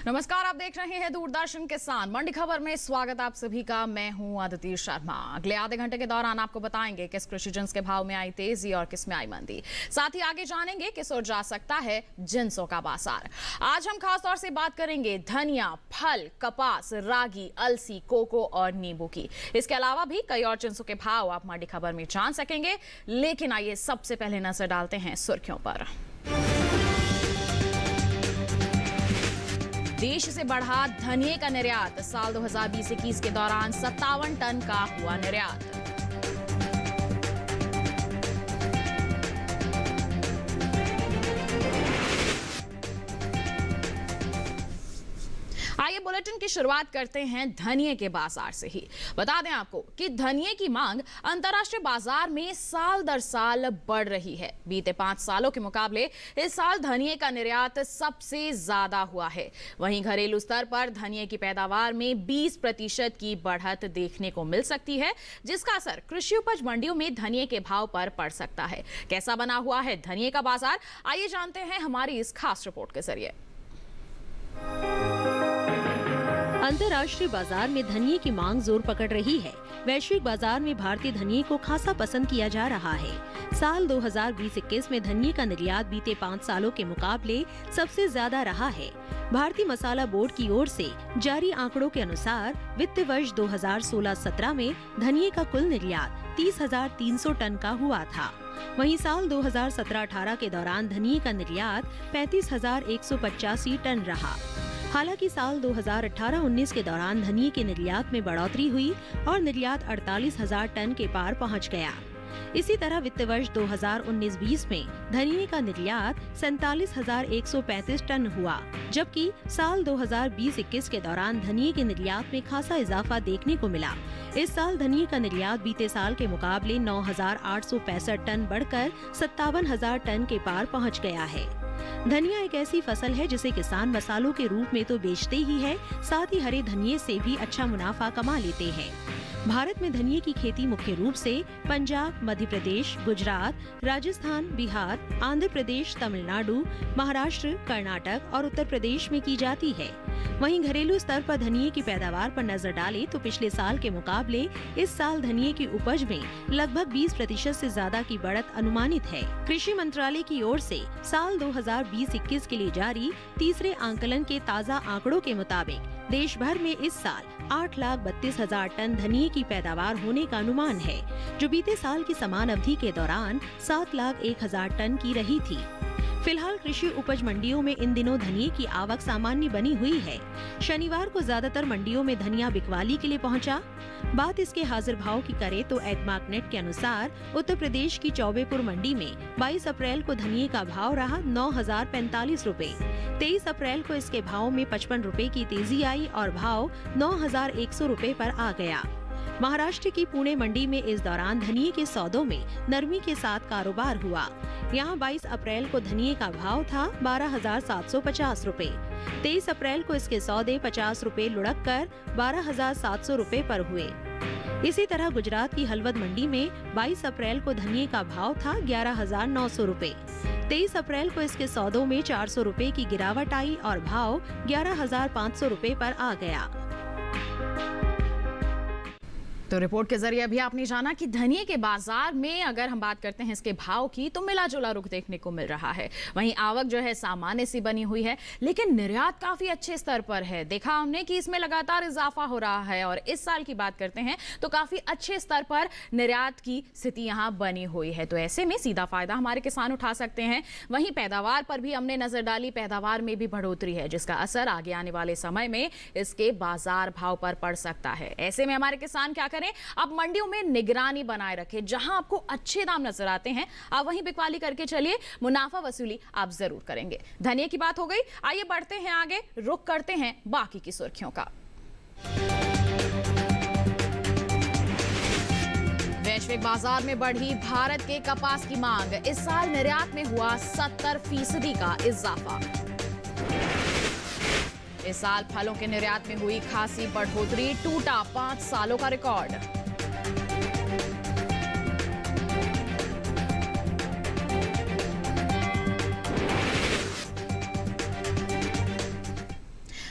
नमस्कार, आप देख रहे हैं दूरदर्शन किसान मंडी खबर में। स्वागत आप सभी का। मैं हूं अदिति शर्मा। अगले आधे घंटे के दौरान आपको बताएंगे किस कृषि जिन्स के भाव में आई तेजी और किस में आई मंदी। साथ ही आगे जानेंगे किस ओर जा सकता है जिन्सों का बाजार। आज हम खास तौर से बात करेंगे धनिया, फल, कपास, रागी, अलसी, कोको और नींबू की। इसके अलावा भी कई और जिन्सों के भाव आप मंडी खबर में जान सकेंगे। लेकिन आइए सबसे पहले नजर डालते हैं सुर्खियों पर। देश से बढ़ा धनिये का निर्यात। साल 2020-21 के दौरान 57 टन का हुआ निर्यात। आइए बुलेटिन की शुरुआत करते हैं धनिये के बाजार से ही। बता दें आपको कि धनिये की मांग अंतर्राष्ट्रीय बाजार में साल दर साल बढ़ रही है। बीते 5 सालों के मुकाबले इस साल धनिये का निर्यात सबसे ज्यादा हुआ है। वहीं घरेलू स्तर पर धनिये की पैदावार में 20% की बढ़त देखने को मिल सकती है, जिसका असर कृषि उपज मंडियों में धनिये के भाव पर पड़ सकता है। कैसा बना हुआ है धनिये का बाजार, आइए जानते हैं हमारी इस खास रिपोर्ट के जरिए। अंतर्राष्ट्रीय बाजार में धनिये की मांग जोर पकड़ रही है। वैश्विक बाजार में भारतीय धनिये को खासा पसंद किया जा रहा है। साल 2020-21 में धनिये का निर्यात बीते 5 सालों के मुकाबले सबसे ज्यादा रहा है। भारतीय मसाला बोर्ड की ओर से जारी आंकड़ों के अनुसार वित्त वर्ष 2016-17 में धनिये का कुल निर्यात 30,300 टन का हुआ था। वहीं साल 2017-18 के दौरान धनिये का निर्यात 35,185 टन रहा। हालांकि साल 2018-19 के दौरान धनिये के निर्यात में बढ़ोतरी हुई और निर्यात 48,000 टन के पार पहुंच गया। इसी तरह वित्त वर्ष 2019-20 में धनिये का निर्यात 47,135 टन हुआ, जबकि साल 2020-21 के दौरान धनिये के निर्यात में खासा इजाफा देखने को मिला। इस साल धनिये का निर्यात बीते साल के मुकाबले 9,865 टन बढ़कर 57,000 टन के पार पहुँच गया है। धनिया एक ऐसी फसल है जिसे किसान मसालों के रूप में तो बेचते ही है, साथ ही हरे धनिये से भी अच्छा मुनाफा कमा लेते हैं। भारत में धनिये की खेती मुख्य रूप से पंजाब, मध्य प्रदेश, गुजरात, राजस्थान, बिहार, आंध्र प्रदेश, तमिलनाडु, महाराष्ट्र, कर्नाटक और उत्तर प्रदेश में की जाती है। वहीं घरेलू स्तर पर धनिये की पैदावार पर नजर डालें तो पिछले साल के मुकाबले इस साल धनिये की उपज में लगभग 20% से ज्यादा की बढ़त अनुमानित है। कृषि मंत्रालय की ओर से साल 2020-21 के लिए जारी तीसरे आंकलन के ताज़ा आंकड़ों के मुताबिक देश भर में इस साल 8,32,000 टन धनिये की पैदावार होने का अनुमान है, जो बीते साल की समान अवधि के दौरान 7,01,000 टन की रही थी। फिलहाल कृषि उपज मंडियों में इन दिनों धनिये की आवक सामान्य बनी हुई है। शनिवार को ज्यादातर मंडियों में धनिया बिकवाली के लिए पहुंचा। बात इसके हाजिर भाव की करें तो एडमार्कनेट के अनुसार उत्तर प्रदेश की चौबेपुर मंडी में 22 अप्रैल को धनिये का भाव रहा 9,045 रूपए। 23 अप्रैल को इसके भाव में 55 रूपए की तेजी आई और भाव 9,100 रूपए पर आ गया। महाराष्ट्र की पुणे मंडी में इस दौरान धनिये के सौदों में नरमी के साथ कारोबार हुआ। यहाँ 22 अप्रैल को धनिये का भाव था 12,750 रूपए। 23 अप्रैल को इसके सौदे 50 रूपए लुढ़क कर 12,700 रूपए पर हुए। इसी तरह गुजरात की हलवद मंडी में 22 अप्रैल को धनिये का भाव था 11,900 रूपए। 23 अप्रैल को इसके सौदों में 400 रूपए की गिरावट आई और भाव 11,500 रूपए पर आ गया। तो रिपोर्ट के जरिए अभी आपने जाना कि धनिये के बाजार में अगर हम बात करते हैं इसके भाव की तो मिला जुला रुख देखने को मिल रहा है। वहीं आवक जो है सामान्य सी बनी हुई है, लेकिन निर्यात काफी अच्छे स्तर पर है। देखा हमने कि इसमें लगातार इजाफा हो रहा है और इस साल की बात करते हैं तो काफी अच्छे स्तर पर निर्यात की स्थिति यहाँ बनी हुई है। तो ऐसे में सीधा फायदा हमारे किसान उठा सकते हैं। वहीं पैदावार पर भी हमने नजर डाली, पैदावार में भी बढ़ोतरी है, जिसका असर आगे आने वाले समय में इसके बाजार भाव पर पड़ सकता है। ऐसे में हमारे किसान क्या करें, आप मंडियों में निगरानी बनाए रखें। जहां आपको अच्छे दाम नजर आते हैं आप वहीं बिकवाली करके चलिए, मुनाफा वसूली आप जरूर करेंगे। धनिये की बात हो गई, आइए बढ़ते हैं आगे, रुख करते हैं बाकी की सुर्खियों का। वैश्विक बाजार में बढ़ी भारत के कपास की मांग। इस साल निर्यात में हुआ 70% का इजाफा। इस साल फलों के निर्यात में हुई खासी बढ़ोतरी, टूटा 5 सालों का रिकॉर्ड।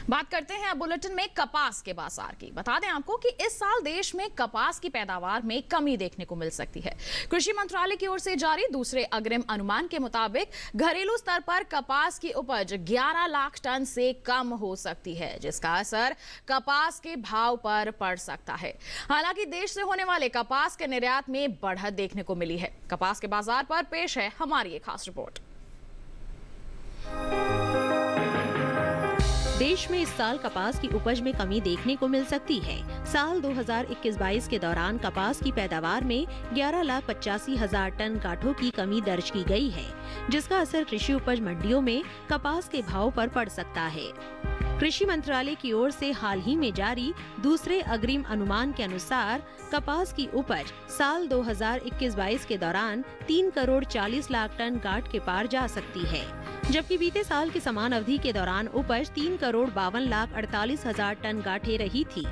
बात करते हैं अब बुलेटिन में कपास के बाजार की। बता दें आपको कि इस साल देश में कपास की पैदावार में कमी देखने को मिल सकती है। कृषि मंत्रालय की ओर से जारी दूसरे अग्रिम अनुमान के मुताबिक घरेलू स्तर पर कपास की उपज 11 लाख टन से कम हो सकती है, जिसका असर कपास के भाव पर पड़ सकता है। हालांकि देश से होने वाले कपास के निर्यात में बढ़त देखने को मिली है। कपास के बाजार पर पेश है हमारी एक खास रिपोर्ट। देश में इस साल कपास की उपज में कमी देखने को मिल सकती है। साल 2021-22 के दौरान कपास की पैदावार में 11,85,000 टन गांठों की कमी दर्ज की गई है, जिसका असर कृषि उपज मंडियों में कपास के भाव पर पड़ सकता है। कृषि मंत्रालय की ओर से हाल ही में जारी दूसरे अग्रिम अनुमान के अनुसार कपास की उपज साल 2021-22 के दौरान 3 करोड़ 40 लाख टन गांठ के पार जा सकती है, जबकि बीते साल की समान अवधि के दौरान उपज 3 करोड़ 52 लाख 48 हजार टन गांठे रही थी।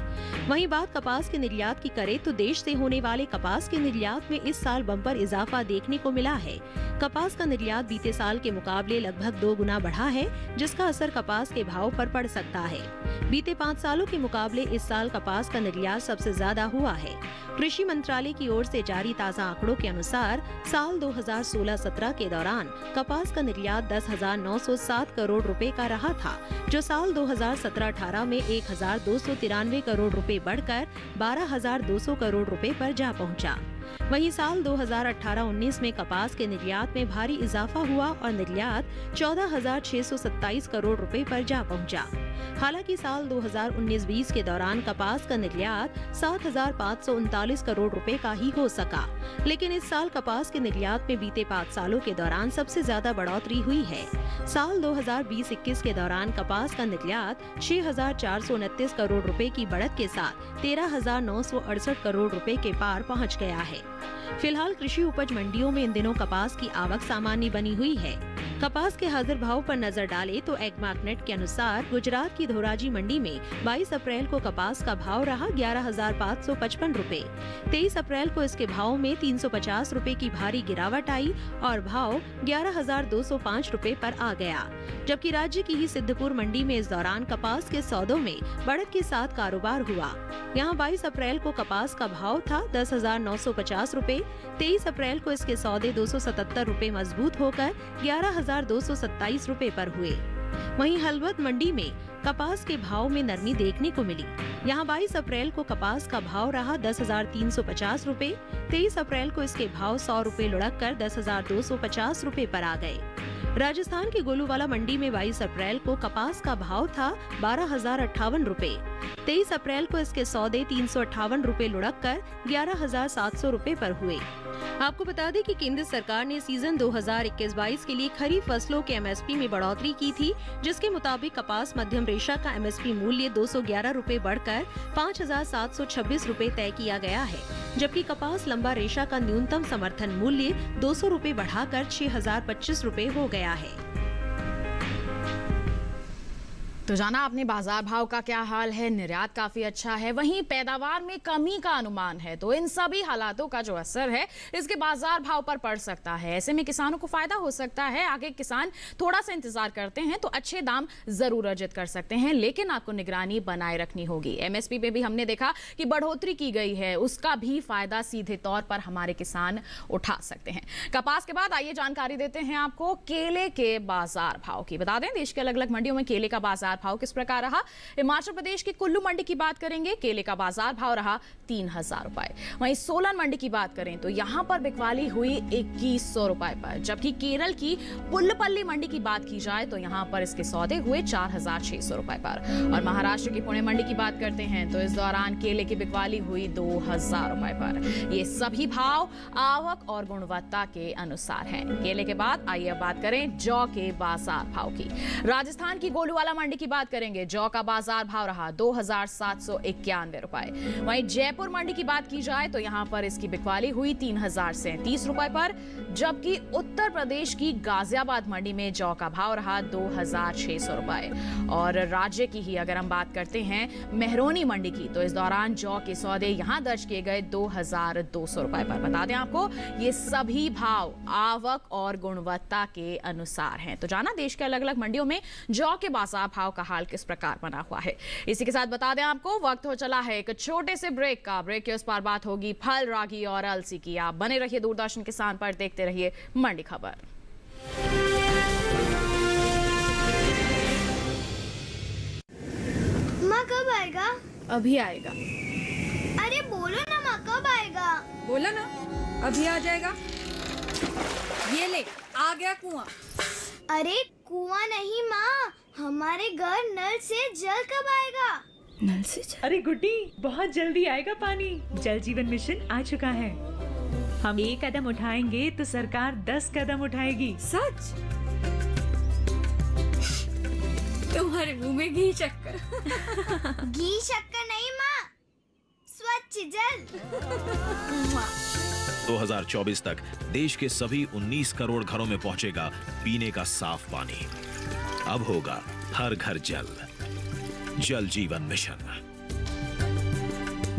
वहीं बात कपास के निर्यात की करें तो देश से होने वाले कपास के निर्यात में इस साल बम्पर इजाफा देखने को मिला है। कपास का निर्यात बीते साल के मुकाबले लगभग 2 गुना बढ़ा है, जिसका असर कपास के भाव पर पड़ सकता है। बीते 5 सालों के मुकाबले इस साल कपास का निर्यात सबसे ज्यादा हुआ है। कृषि मंत्रालय की ओर से जारी ताज़ा आंकड़ों के अनुसार साल 2016-17 के दौरान कपास का निर्यात 10,907 करोड़ रुपए का रहा था, जो साल 2017-18 में 1,293 करोड़ रुपए बढ़कर 12,200 करोड़ रुपए पर जा पहुंचा। वहीं साल 2018-19 में कपास के निर्यात में भारी इजाफा हुआ और निर्यात 14,627 करोड़ रुपए पर जा पहुंचा। हालांकि साल 2019-20 के दौरान कपास का निर्यात 7,539 करोड़ रुपए का ही हो सका, लेकिन इस साल कपास के निर्यात में बीते 5 सालों के दौरान सबसे ज्यादा बढ़ोतरी हुई है। साल 2020-21 के दौरान कपास का निर्यात 6,429 करोड़ रुपए की बढ़त के साथ 13,968 करोड़ रुपए के पार पहुंच गया है। फिलहाल कृषि उपज मंडियों में इन दिनों कपास की आवक सामान्य बनी हुई है। कपास के हाजिर भाव पर नजर डाले तो एग्मार्कनेट के अनुसार गुजरात की धोराजी मंडी में 22 अप्रैल को कपास का भाव रहा 11,555 रुपए। 23 अप्रैल को इसके भाव में 350 रुपए की भारी गिरावट आई और भाव 11,205 रुपए पर आ गया, जबकि राज्य की ही सिद्धपुर मंडी में इस दौरान कपास के सौदों में बढ़त के साथ कारोबार हुआ। यहाँ 22 अप्रैल को कपास का भाव था 10,950 रुपए। 23 अप्रैल को इसके सौदे 277 रुपए मजबूत होकर 11,227 रुपए पर हुए। वहीं हलवद मंडी में कपास के भाव में नरमी देखने को मिली। यहाँ 22 अप्रैल को कपास का भाव रहा 10,350 रुपए। 23 अप्रैल को इसके भाव 100 रुपए लुढ़क कर 10,250 रुपए पर आ गए। राजस्थान की गोलूवाला मंडी में 22 अप्रैल को कपास का भाव था 12,058 रुपए। 23 अप्रैल को इसके सौदे 358 रुपए लुढ़क कर 11,700 रुपए पर हुए। आपको बता दें कि केंद्र सरकार ने सीजन 2021-22 के लिए खरीफ फसलों के एमएसपी में बढ़ोतरी की थी, जिसके मुताबिक कपास मध्यम रेशा का एमएसपी मूल्य 211 रुपए बढ़कर 5,726 रुपए तय किया गया है, जबकि कपास लंबा रेशा का न्यूनतम समर्थन मूल्य 200 रुपए बढ़ाकर 6,025 रुपए हो गया है। तो जाना आपने बाजार भाव का क्या हाल है। निर्यात काफी अच्छा है, वहीं पैदावार में कमी का अनुमान है, तो इन सभी हालातों का जो असर है इसके बाजार भाव पर पड़ सकता है। ऐसे में किसानों को फायदा हो सकता है। आगे किसान थोड़ा सा इंतजार करते हैं तो अच्छे दाम जरूर अर्जित कर सकते हैं, लेकिन आपको निगरानी बनाए रखनी होगी। एमएसपी पे भी हमने देखा कि बढ़ोतरी की गई है, उसका भी फायदा सीधे तौर पर हमारे किसान उठा सकते हैं। कपास के बाद आइए जानकारी देते हैं आपको केले के बाजार भाव की। बता दें देश के अलग अलग मंडियों में केले का बाजार भाव किस प्रकार रहा। हिमाचल प्रदेश की कुल्लू मंडी की बात करेंगे, केले का बाजार भाव रहा 3,000 रुपए। वहीं सोलन मंडी की बात करें तो यहां पर बिकवाली हुई 2,100 रुपए पर, जबकि केरल की पुल्लपल्ली मंडी की बात की जाए तो यहां पर इसके सौदे हुए 4,600 रुपए पर। और महाराष्ट्र की पुणे मंडी की बात करते हैं तो इस दौरान केले की बिकवाली हुई 2,000 रुपए पर। ये सभी भाव आवक और गुणवत्ता के अनुसार हैं। केले के बाद आइए अब बात करें जौ के बाजार भाव की। राजस्थान की गोलूवाला मंडी की बात करेंगे, जौ का बाजार भाव रहा 2,791 रुपए। वहीं जयपुर मंडी की बात की जाए तो यहां पर इसकी बिकवाली हुई 3,037 रुपए पर, जबकि उत्तर प्रदेश की गाजियाबाद मंडी में जौ का भाव रहा 2,600 रुपए। और राज्य की ही अगर हम बात करते हैं मेहरोनी मंडी की, तो इस दौरान जौ के सौदे यहां दर्ज किए गए 2,200 रुपए पर। बता दें आपको ये सभी भाव आवक और गुणवत्ता के अनुसार हैं। तो जाना देश के अलग अलग मंडियों में जौ के बाजार भाव भाव का हाल किस प्रकार बना हुआ है। इसी के साथ बता दें आपको वक्त हो चला है एक छोटे से ब्रेक का। ब्रेक के उस पार बात होगी फल, रागी और अलसी की। आप बने रहिए दूरदर्शन किसान पर, देखते रहिए मंडी खबर। माँ कब आएगा? अभी आएगा। अरे बोलो ना माँ कब आएगा? बोला ना अभी आ जाएगा। ये ले आ गया कुआं। अरे कुआं नहीं माँ, हमारे घर नल से जल कब आएगा? नल से जल? अरे गुड्डी, बहुत जल्दी आएगा पानी। जल जीवन मिशन आ चुका है। हम एक कदम उठाएंगे तो सरकार 10 कदम उठाएगी। सच? तुम्हारे मुंह में घी शक्कर। घी शक्कर नहीं माँ, स्वच्छ जल। 2024 तक देश के सभी 19 करोड़ घरों में पहुंचेगा पीने का साफ पानी। अब होगा हर घर जल। जल जीवन मिशन,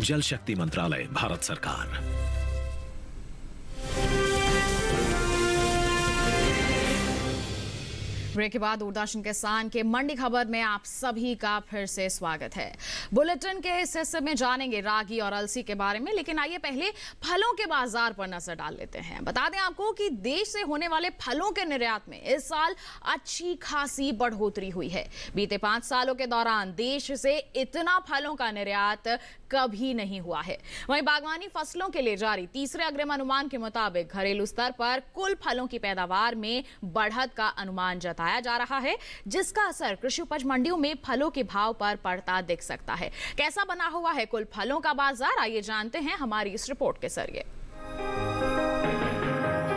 जल शक्ति मंत्रालय, भारत सरकार। ब्रेक के बाद दूरदर्शन किसान के मंडी खबर में आप सभी का फिर से स्वागत है। बुलेटिन के इस हिस्से में जानेंगे रागी और अलसी के बारे में, लेकिन आइए पहले फलों के बाजार पर नजर डाल लेते हैं। बता दें आपको कि देश से होने वाले फलों के निर्यात में इस साल अच्छी खासी बढ़ोतरी हुई है। बीते 5 सालों के दौरान देश से इतना फलों का निर्यात कभी नहीं हुआ है। वहीं बागवानी फसलों के लिए जारी तीसरे अग्रिम अनुमान के मुताबिक घरेलू स्तर पर कुल फलों की पैदावार में बढ़त का अनुमान जताया जा रहा है, जिसका असर कृषि उपज मंडियों में फलों के भाव पर पड़ता दिख सकता है। कैसा बना हुआ है कुल फलों का बाजार, आइए जानते हैं हमारी इस रिपोर्ट के जरिए।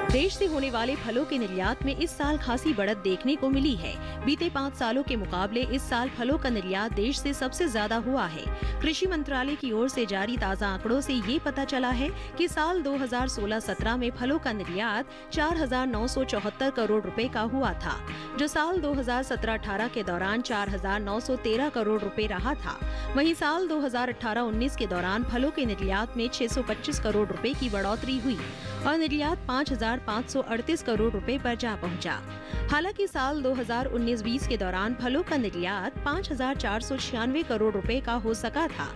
देश से होने वाले फलों के निर्यात में इस साल खासी बढ़त देखने को मिली है। बीते 5 सालों के मुकाबले इस साल फलों का निर्यात देश से सबसे ज्यादा हुआ है। कृषि मंत्रालय की ओर से जारी ताज़ा आंकड़ों से ये पता चला है कि साल 2016-17 में फलों का निर्यात 4,974 करोड़ रुपए का हुआ था, जो साल 2017-18 के दौरान 4,913 करोड़ रुपए रहा था। वहीं साल 2018-19 के दौरान फलों के निर्यात में 625 करोड़ रुपए की बढ़ोतरी हुई और निर्यात 5,538 करोड़ रुपए पर जा पहुंचा। हालांकि साल 2019-20 के दौरान फलों का निर्यात 5,496 करोड़ रुपए का हो सका था,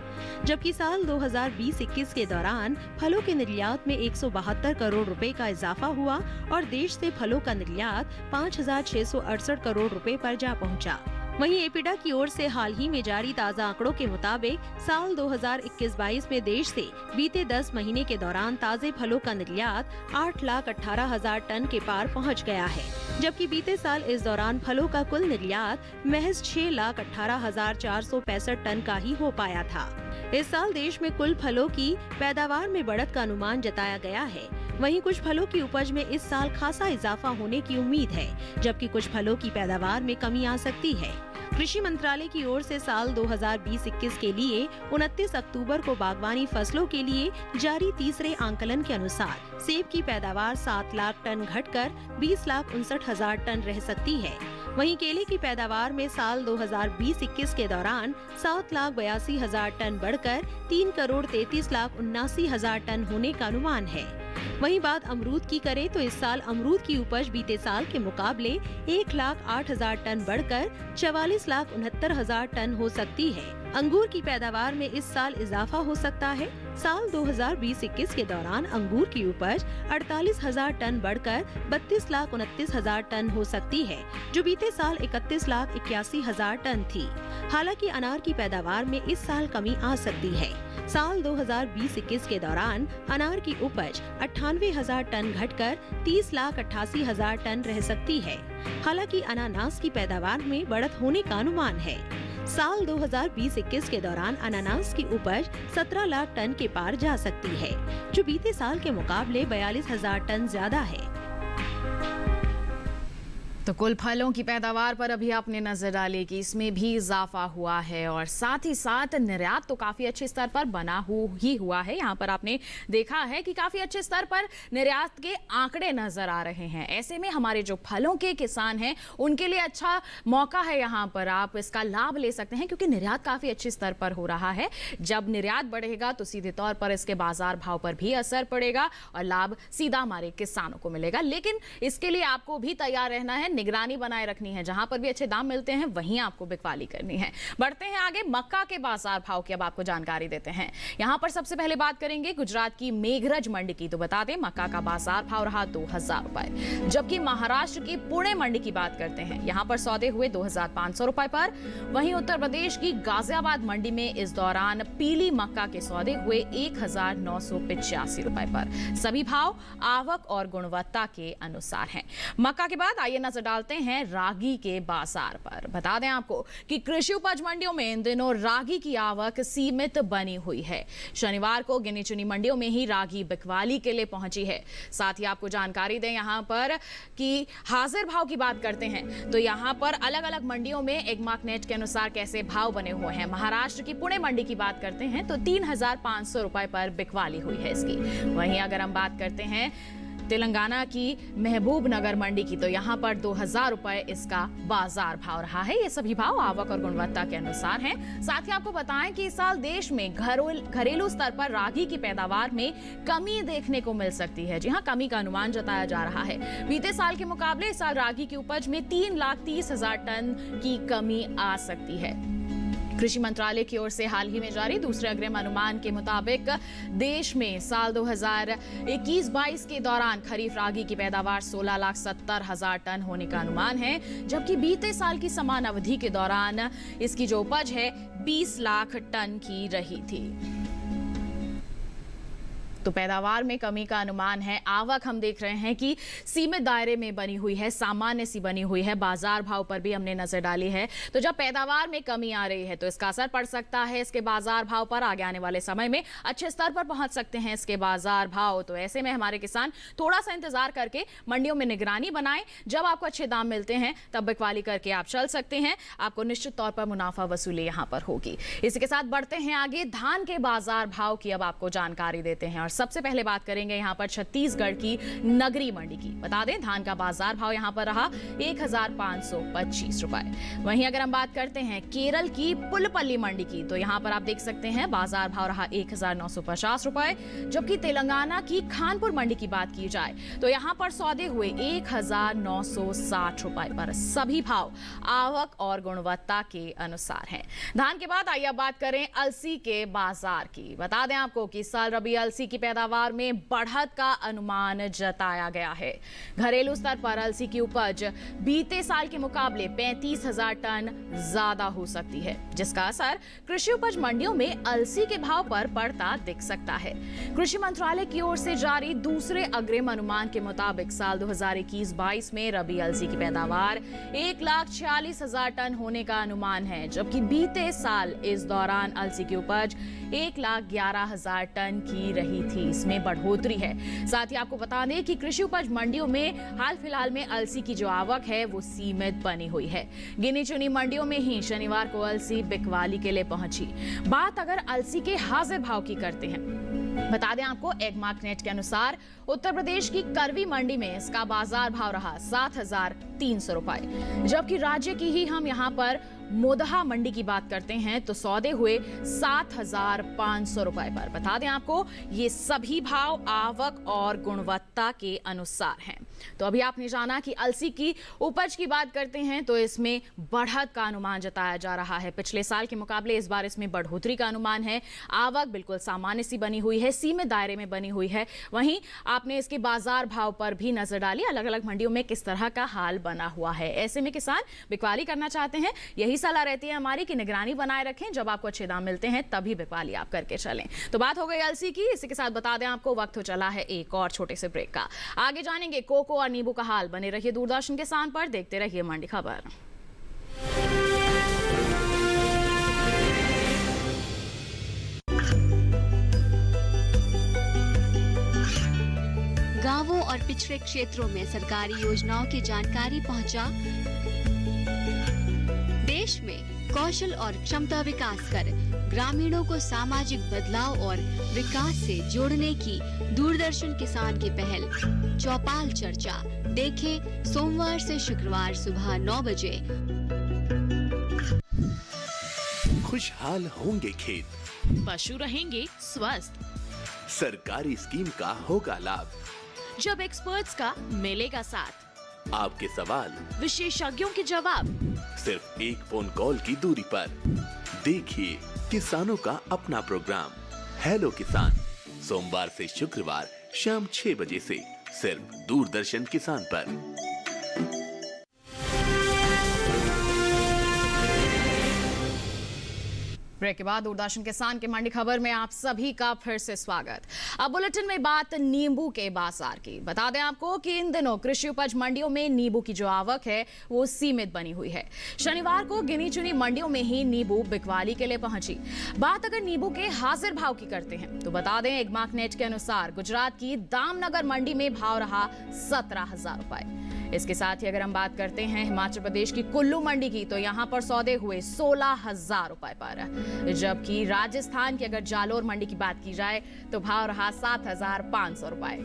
जबकि साल 2020-21 के दौरान फलों के निर्यात में 172 करोड़ रुपए का इजाफा हुआ और देश से फलों का निर्यात 5,668 करोड़ रुपए पर जा पहुंचा। वहीं एपिडा की ओर से हाल ही में जारी ताज़ा आंकड़ों के मुताबिक साल 2021-22 में देश से बीते 10 महीने के दौरान ताज़े फलों का निर्यात 8,18,000 टन के पार पहुंच गया है, जबकि बीते साल इस दौरान फलों का कुल निर्यात महज 6,18,465 टन का ही हो पाया था। इस साल देश में कुल फलों की पैदावार में बढ़त का अनुमान जताया गया है। वहीं कुछ फलों की उपज में इस साल खासा इजाफा होने की उम्मीद है, जबकि कुछ फलों की पैदावार में कमी आ सकती है। कृषि मंत्रालय की ओर से साल 2020-21 के लिए 29 अक्टूबर को बागवानी फसलों के लिए जारी तीसरे आंकलन के अनुसार सेब की पैदावार 7 लाख टन घटकर 20,59,000 टन रह सकती है। वहीं केले की पैदावार में साल 2020-21 के दौरान 7,82,000 टन बढ़कर 3,33,79,000 टन होने का अनुमान है। वहीं बात अमरूद की करें तो इस साल अमरूद की उपज बीते साल के मुकाबले 1,08,000 टन बढ़कर 44,69,000 टन हो सकती है। अंगूर की पैदावार में इस साल इजाफा हो सकता है। साल 2020-21 के दौरान अंगूर की उपज 48,000 टन बढ़कर 32,29,000 टन हो सकती है, जो बीते साल 31,81,000 टन थी। हालांकि अनार की पैदावार में इस साल कमी आ सकती है। साल 2020-21 के दौरान अनार की उपज 98,000 टन घटकर 30,88,000 टन रह सकती है। हालांकि अनानास की पैदावार में बढ़त होने का अनुमान है। साल 2020-21 के दौरान अनानास की उपज 17 लाख टन के पार जा सकती है, जो बीते साल के मुकाबले 42,000 टन ज्यादा है। तो कुल फलों की पैदावार पर अभी आपने नजर डाली कि इसमें भी इजाफा हुआ है और साथ ही साथ निर्यात तो काफी अच्छे स्तर पर बना ही हुआ है। यहाँ पर आपने देखा है कि काफी अच्छे स्तर पर निर्यात के आंकड़े नजर आ रहे हैं। ऐसे में हमारे जो फलों के किसान हैं उनके लिए अच्छा मौका है, यहाँ पर आप इसका लाभ ले सकते हैं क्योंकि निर्यात काफी अच्छे स्तर पर हो रहा है। जब निर्यात बढ़ेगा तो सीधे तौर पर इसके बाजार भाव पर भी असर पड़ेगा और लाभ सीधा हमारे किसानों को मिलेगा। लेकिन इसके लिए आपको भी तैयार रहना है, निगरानी बनाए रखनी है। जहां पर भी अच्छे दाम मिलते हैं वहीं आपको बिकवाली करनी है। बढ़ते हैं आगे, मक्का के बाजार भाव की अब आपको जानकारी देते हैं। यहां पर सबसे पहले बात करेंगे गुजरात की मेघरज मंडी की। तो बता दें मक्का का बाजार भाव रहा 2000 रुपए, जबकि महाराष्ट्र की पुणे मंडी की बात करते हैं, यहां पर सौदे हुए 2500 रुपए पर। वहीं उत्तर प्रदेश की गाजियाबाद मंडी में इस दौरान पीली मक्का के सौदे हुए 1985 रुपए पर। सभी भाव आवक और गुणवत्ता के अनुसार हैं। मक्का के बाद आइए नजर डालते हैं रागी के बाजार पर। बता दें आपको कि कृषि उपज मंडियों में इन दिनों रागी की आवक सीमित बनी हुई है। शनिवार को गिनी चुनी मंडियों में ही रागी बिकवाली के लिए पहुंची है। साथ ही आपको जानकारी दें यहां पर कि हाजिर भाव की बात करते हैं तो यहां पर अलग अलग मंडियों में एक मार्कनेट के अनुसार कैसे भाव बने हुए हैं। महाराष्ट्र की पुणे मंडी की बात करते हैं तो 3500 रुपए पर बिकवाली हुई है इसकी। वहीं अगर हम बात करते हैं तेलंगाना की महबूब नगर मंडी की तो यहां पर 2000 रुपए इसका बाजार भाव रहा है। ये सभी भाव आवक और गुणवत्ता के अनुसार हैं। साथ ही आपको बताएं कि इस साल देश में घरेलू स्तर पर रागी की पैदावार में कमी देखने को मिल सकती है। जी हां, कमी का अनुमान जताया जा रहा है। बीते साल के मुकाबले इस साल रागी की उपज में 3,30,000 टन की कमी आ सकती है। कृषि मंत्रालय की ओर से हाल ही में जारी दूसरे अग्रिम अनुमान के मुताबिक देश में साल 2021-22 के दौरान खरीफ रागी की पैदावार 16,70,000 टन होने का अनुमान है, जबकि बीते साल की समान अवधि के दौरान इसकी जो उपज है 20 लाख टन की रही थी। तो पैदावार में कमी का अनुमान है। आवक हम देख रहे हैं कि सीमित दायरे में बनी हुई है, सामान्य सी बनी हुई है। बाजार भाव पर भी हमने नजर डाली है। तो जब पैदावार में कमी आ रही है तो इसका असर पड़ सकता है इसके बाजार भाव पर। आगे आने वाले समय में अच्छे स्तर पर पहुंच सकते हैं इसके बाजार भाव। तो ऐसे में हमारे किसान थोड़ा सा इंतजार करके मंडियों में निगरानी बनाएं। जब आपको अच्छे दाम मिलते हैं तब बिकवाली करके आप चल सकते हैं। आपको निश्चित तौर पर मुनाफा वसूली यहां पर होगी। इसी के साथ बढ़ते हैं आगे, धान के बाजार भाव की अब आपको जानकारी देते हैं। सबसे पहले बात करेंगे यहां पर छत्तीसगढ़ की नगरी मंडी की। बता दें धान का बाजार भाव यहां पर रहा 1525 रुपए। वहीं अगर हम बात करते हैं केरल की पुलपल्ली मंडी की तो यहां पर आप देख सकते हैं बाजार भाव रहा 1950 रुपए, जबकि तेलंगाना की खानपुर मंडी की बात की जाए तो यहां पर सौदे हुए 1960 रुपए पर। सभी भाव आवक और गुणवत्ता के अनुसार हैं। धान के बाद आइए बात करें अलसी के बाजार की। बता दें आपको कि इस साल रबी अलसी की पैदावार में बढ़त का अनुमान जताया गया है। घरेलू स्तर पर अलसी की उपज बीते साल के मुकाबले 35,000 टन ज्यादा हो सकती है, जिसका असर कृषि उपज मंडियों में अलसी के भाव पर पड़ता दिख सकता है। कृषि मंत्रालय की ओर से जारी दूसरे अग्रिम अनुमान के मुताबिक साल 2021-22 में रबी अलसी की पैदावार 1,46,000 टन होने का अनुमान है, जबकि बीते साल इस दौरान अलसी की उपज 1,11,000 टन की रही थी। इसमें बढ़ोतरी है। साथ ही आपको बता दें कि कृषि उपज मंडियों में हाल फिलहाल में अलसी की जो आवक है वो सीमित बनी हुई है। गिनी चुनी मंडियों में ही शनिवार को अलसी बिकवाली के लिए पहुंची। बात अगर अलसी के हाजिर भाव की करते हैं, बता दें आपको एग मार्कनेट के अनुसार उत्तर प्रदेश की करवी मंडी में इसका बाजार भाव रहा 7,300 रुपए, जबकि राज्य की ही हम यहाँ पर मोदहा मंडी की बात करते हैं तो सौदे हुए 7,500 रुपए पर। बता दें आपको ये सभी भाव आवक और गुणवत्ता के अनुसार हैं। तो अभी आपने जाना कि अलसी की उपज की बात करते हैं तो इसमें बढ़त का अनुमान जताया जा रहा है। पिछले साल के मुकाबले इस बार इसमें बढ़ोतरी का अनुमान है। आवक बिल्कुल सामान्य सी बनी हुई है, सीमित दायरे में बनी हुई है। वहीं आपने इसके बाजार भाव पर भी नजर डाली, अलग अलग मंडियों में किस तरह का हाल बना हुआ है। ऐसे में किसान बिकवाली करना चाहते हैं, यही सलाह रहती है हमारी कि निगरानी बनाए रखें। जब आपको अच्छे दाम मिलते हैं तभी बिकवाली आप करके चलें। तो बात हो गई अलसी की। इसी के साथ बता दें आपको वक्त हो चला है एक और छोटे से ब्रेक का। आगे जानेंगे कोको और नींबू का हाल। बने रहिए दूरदर्शन किसान पर, देखते रहिए मंडी खबर। गांवों और पिछड़े क्षेत्रों में सरकारी योजनाओं की जानकारी पहुंचा। देश में कौशल और क्षमता विकास कर ग्रामीणों को सामाजिक बदलाव और विकास से जोड़ने की दूरदर्शन किसान की पहल चौपाल चर्चा देखें सोमवार से शुक्रवार सुबह 9 बजे। खुशहाल होंगे खेत, पशु रहेंगे स्वस्थ, सरकारी स्कीम का होगा लाभ, जब एक्सपर्ट्स का मिलेगा साथ, आपके सवाल विशेषज्ञों के जवाब। सिर्फ एक फोन कॉल की दूरी पर। देखिए किसानों का अपना प्रोग्राम हेलो किसान, सोमवार से शुक्रवार शाम 6 बजे से सिर्फ दूरदर्शन किसान पर। ब्रेक के बाद दूरदर्शन किसान के मंडी खबर में आप सभी का फिर से स्वागत। अब बुलेटिन में बात नींबू के बाजार की। बता दें आपको कि इन दिनों कृषि उपज मंडियों में नींबू की जो आवक है वो सीमित बनी हुई है। शनिवार को गिनी चुनी मंडियों में ही नींबू बिकवाली के लिए पहुंची। बात अगर नींबू के हाजिर भाव की करते हैं तो बता दें एक मार्कनेट के अनुसार गुजरात की दामनगर मंडी में भाव रहा 17,000 रुपए। इसके साथ ही अगर हम बात करते हैं हिमाचल प्रदेश की कुल्लू मंडी की तो यहाँ पर सौदे हुए 16,000 रुपए पर, जबकि राजस्थान की अगर जालोर मंडी की बात की जाए तो भाव रहा 7,500 रुपए।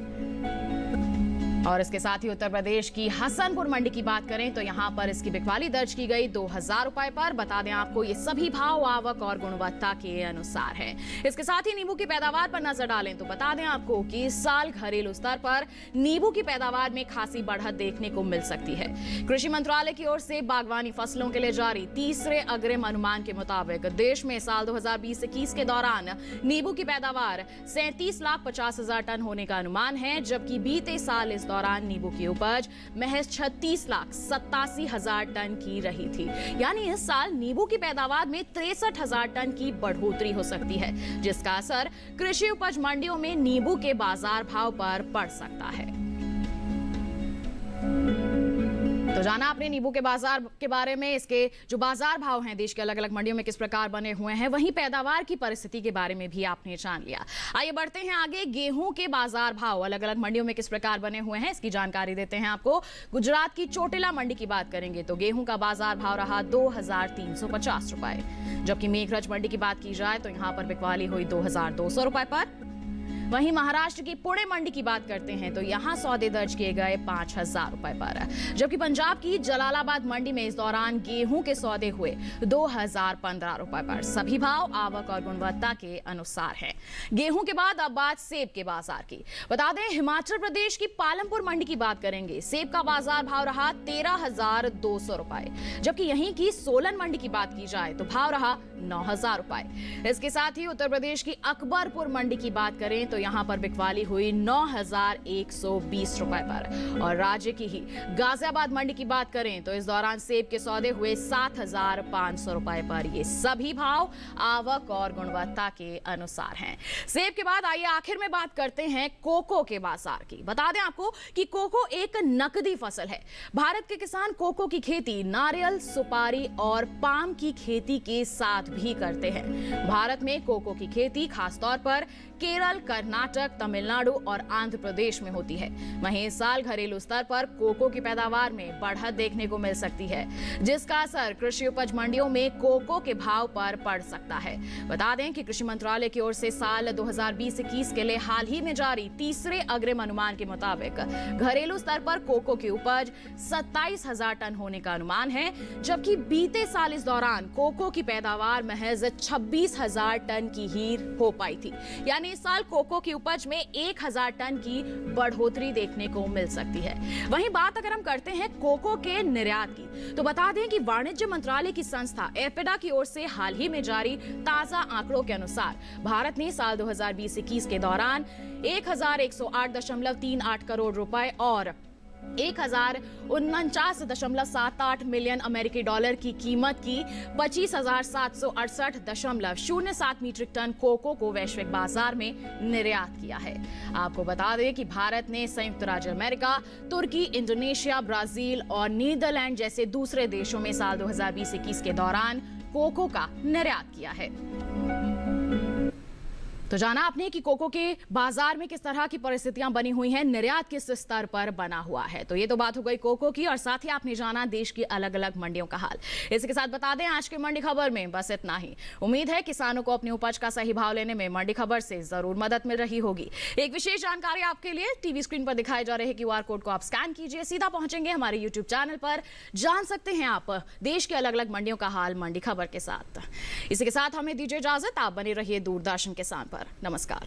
और इसके साथ ही उत्तर प्रदेश की हसनपुर मंडी की बात करें तो यहाँ पर इसकी बिकवाली दर्ज की गई 2,000 रुपए पर। बता दें आपको ये सभी भाव आवक और गुणवत्ता के अनुसार है। इसके साथ ही नींबू की पैदावार पर नजर डालें तो बता दें आपको कि इस साल घरेलू स्तर पर नींबू की पैदावार में खासी बढ़त देखने को मिल सकती है। कृषि मंत्रालय की ओर से बागवानी फसलों के लिए जारी तीसरे अग्रिम अनुमान के मुताबिक देश में साल 2020-21 के दौरान नींबू की पैदावार 37,50,000 टन होने का अनुमान है, जबकि बीते साल इस दौरान नींबू की उपज महज 36,87,000 टन की रही थी। यानी इस साल नींबू की पैदावार में 63,000 टन की बढ़ोतरी हो सकती है, जिसका असर कृषि उपज मंडियों में नींबू के बाजार भाव पर पड़ सकता है। तो जाना आपने नींबू के बाजार के बारे में, इसके जो बाजार भाव हैं देश के अलग अलग मंडियों में किस प्रकार बने हुए हैं, वहीं पैदावार की परिस्थिति के बारे में भी आपने जान लिया। आइए बढ़ते हैं आगे। गेहूं के बाजार भाव अलग अलग मंडियों में किस प्रकार बने हुए हैं इसकी जानकारी देते हैं आपको। गुजरात की चोटिला मंडी की बात करेंगे तो गेहूं का बाजार भाव रहा 2,350 रुपए, जबकि मेघरज मंडी की बात की जाए तो यहाँ पर बिकवाली हुई 2,200 रुपए पर। वहीं महाराष्ट्र की पुणे मंडी की बात करते हैं तो यहाँ सौदे दर्ज किए गए 5,000 रुपए पर, जबकि पंजाब की जलालाबाद मंडी में इस दौरान गेहूं के सौदे हुए 2,015 रुपए पर। सभी भाव आवक और गुणवत्ता के अनुसार है। गेहूं के बाद अब बात सेब के बाजार की। बता दें हिमाचल प्रदेश की पालमपुर मंडी की बात करेंगे। सेब का बाजार भाव रहा 13,200 रुपए, जबकि यहीं की सोलन मंडी की बात की जाए तो भाव रहा 9,000 रुपए। इसके साथ ही उत्तर प्रदेश की अकबरपुर मंडी की बात करें तो यहाँ पर बिकवाली हुई 9,120 रुपए पर। और राज्य की ही गाजियाबाद मंडी की बात करें तो इस दौरान सेब के सौदे हुए 7,500 रुपए पर। ये सभी भाव आवक और गुणवत्ता के अनुसार हैं। सेब के बाद आइए आखिर में बात करते हैं कोको के बाजार की। बता दें आपको कि कोको एक नकदी फसल है। भारत के किसान कोको की खेती नारियल, सुपारी और पाम की खेती के साथ भी करते हैं। भारत में कोको की खेती खासतौर पर केरल, कर्नाटक, तमिलनाडु और आंध्र प्रदेश में होती है। वहीं इस साल घरेलू स्तर पर कोको की पैदावार में बढ़त देखने को मिल सकती है, जिसका असर कृषि उपज मंडियों में कोको के भाव पर पड़ सकता है। बता दें कि कृषि मंत्रालय की ओर से साल 2020-21 के लिए हाल ही में जारी तीसरे अग्रिम अनुमान के मुताबिक घरेलू स्तर पर कोको की उपज 27,000 टन होने का अनुमान है, जबकि बीते साल इस दौरान कोको की पैदावार महज 26,000 टन की ही हो पाई थी। यानी इस साल कोको की उपज में 1,000 टन की बढ़ोतरी देखने को मिल सकती है। वहीं बात अगर हम करते हैं कोको के निर्यात की तो बता दें कि वाणिज्य मंत्रालय की संस्था एपेडा की ओर से हाल ही में जारी ताजा आंकड़ों के अनुसार भारत ने साल 2020-21 के दौरान 1,108.38 करोड़ रुपए और 1,049.78 मिलियन अमेरिकी डॉलर की कीमत की 25,768.07 मीट्रिक टन कोको को वैश्विक बाजार में निर्यात किया है। आपको बता दें कि भारत ने संयुक्त राज्य अमेरिका, तुर्की, इंडोनेशिया, ब्राजील और नीदरलैंड जैसे दूसरे देशों में साल 2020-21 के दौरान कोको का निर्यात किया है। तो जाना आपने कि कोको के बाजार में किस तरह की परिस्थितियां बनी हुई हैं, निर्यात किस स्तर पर बना हुआ है। तो ये तो बात हो गई कोको की, और साथ ही आपने जाना देश की अलग अलग मंडियों का हाल। इसके साथ बता दें आज की मंडी खबर में बस इतना ही। उम्मीद है किसानों को अपनी उपज का सही भाव लेने में मंडी खबर से जरूर मदद मिल रही होगी। एक विशेष जानकारी आपके लिए, टीवी स्क्रीन पर दिखाए जा रहे QR कोड को आप स्कैन कीजिए, सीधा पहुंचेंगे हमारे YouTube चैनल पर। जान सकते हैं आप देश के अलग अलग मंडियों का हाल मंडी खबर के साथ। इसी के साथ हमें दीजिए इजाजत, आप बने रहिए दूरदर्शन किसान पर। नमस्कार।